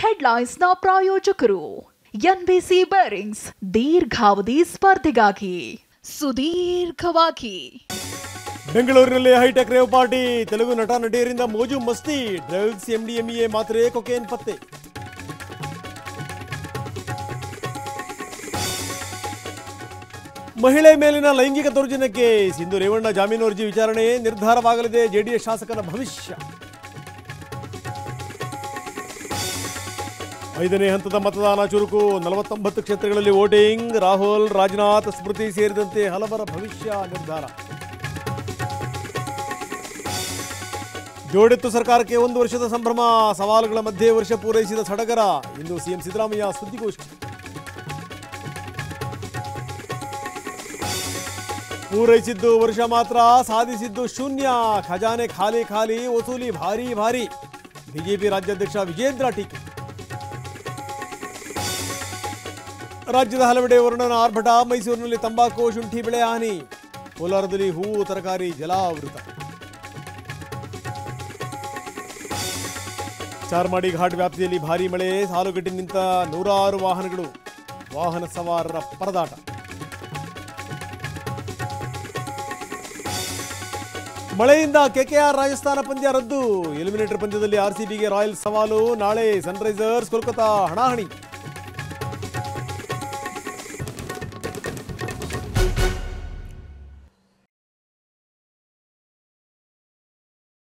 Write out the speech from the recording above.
ಹೆಡ್ಲೈನ್ಸ್ನ ಪ್ರಾಯೋಜಕರು NBC bearings ದೀರ್ಘಾವಧಿ ಸ್ಪರ್ಧೆಗಾಗಿ ಸುದೀರ್ಘವಾಗಿ. ಬೆಂಗಳೂರಿನಲ್ಲಿ ಹೈಟೆಕ್ ರೇವ್ ಪಾರ್ಟಿ, ತೆಲುಗು ನಟ ನಟಿಯರಿಂದ ಮೋಜು ಮಸ್ತಿ, ಡ್ರಗ್ಸ್, MDMA ಮಾತ್ರೆ, ಕೊಕೇನ್ ಪತ್ತೆ. ಮಹಿಳೆ ಮೇಲಿನ ಲೈಂಗಿಕ ದೌರ್ಜನ್ಯಕ್ಕೆ ಸಿಂಧು ರೇವಣ್ಣ ಜಾಮೀನು ಅರ್ಜಿ ವಿಚಾರಣೆ ನಿರ್ಧಾರವಾಗಲಿದೆ. ಜೆಡಿಎಸ್ ಶಾಸಕನ ಭವಿಷ್ಯ. 5ನೇ ಹಂತದ ಮತದಾನ ಚುರುಕು, 49 ಕ್ಷೇತ್ರಗಳಲ್ಲಿ ವೋಟಿಂಗ್. ರಾಹುಲ್, ರಾಜನಾಥ್, ಸ್ಮೃತಿ ಸೇರಿದಂತೆ ಹಲವರ ಭವಿಷ್ಯ ನಿರ್ಧಾರ. ಜೋಡೆತ್ತು ಸರ್ಕಾರಕ್ಕೆ 1 ವರ್ಷದ ಸಂಭ್ರಮ, ಸವಾಲುಗಳ ಮಧ್ಯೆ ವರ್ಷ ಪೂರೈಸಿದ ಸಡಗರ. ಇಂದು ಸಿಎಂ ಸಿದ್ದರಾಮಯ್ಯ ಸುದ್ದಿಗೋಷ್ಠಿ. ಪೂರೈಸಿದ್ದು ವರ್ಷ ಮಾತ್ರ, ಸಾಧಿಸಿದ್ದು ಶೂನ್ಯ. ಖಜಾನೆ ಖಾಲಿ ಖಾಲಿ, ವಸೂಲಿ ಭಾರಿ ಭಾರಿ. ಬಿಜೆಪಿ ರಾಜ್ಯಾಧ್ಯಕ್ಷ ವಿಜೇಂದ್ರ ಟೀಕೆ. ರಾಜ್ಯದ ಹಲವೆಡೆ ವರುಣನ ಆರ್ಭಟ, ಮೈಸೂರಿನಲ್ಲಿ ತಂಬಾಕು, ಶುಂಠಿ ಬೆಳೆ ಹಾನಿ. ಕೋಲಾರದಲ್ಲಿ ಹೂವು, ತರಕಾರಿ ಜಲಾವೃತ. ಚಾರ್ಮಾಡಿ ಘಾಟ್ ವ್ಯಾಪ್ತಿಯಲ್ಲಿ ಭಾರೀ ಮಳೆ, ಸಾಲುಗಟ್ಟಿ ನಿಂತ 100 ವಾಹನಗಳು, ವಾಹನ ಸವಾರರ ಪರದಾಟ. ಮಳೆಯಿಂದ ಕೆಕೆಆರ್ ರಾಜಸ್ಥಾನ ಪಂದ್ಯ ರದ್ದು. ಎಲಿಮಿನೇಟರ್ ಪಂದ್ಯದಲ್ಲಿ RCBಗೆ ರಾಯಲ್ಸ್ ಸವಾಲು. ನಾಳೆ ಸನ್ರೈಸರ್ಸ್ ಕೋಲ್ಕತಾ ಹಣಾಹಣಿ.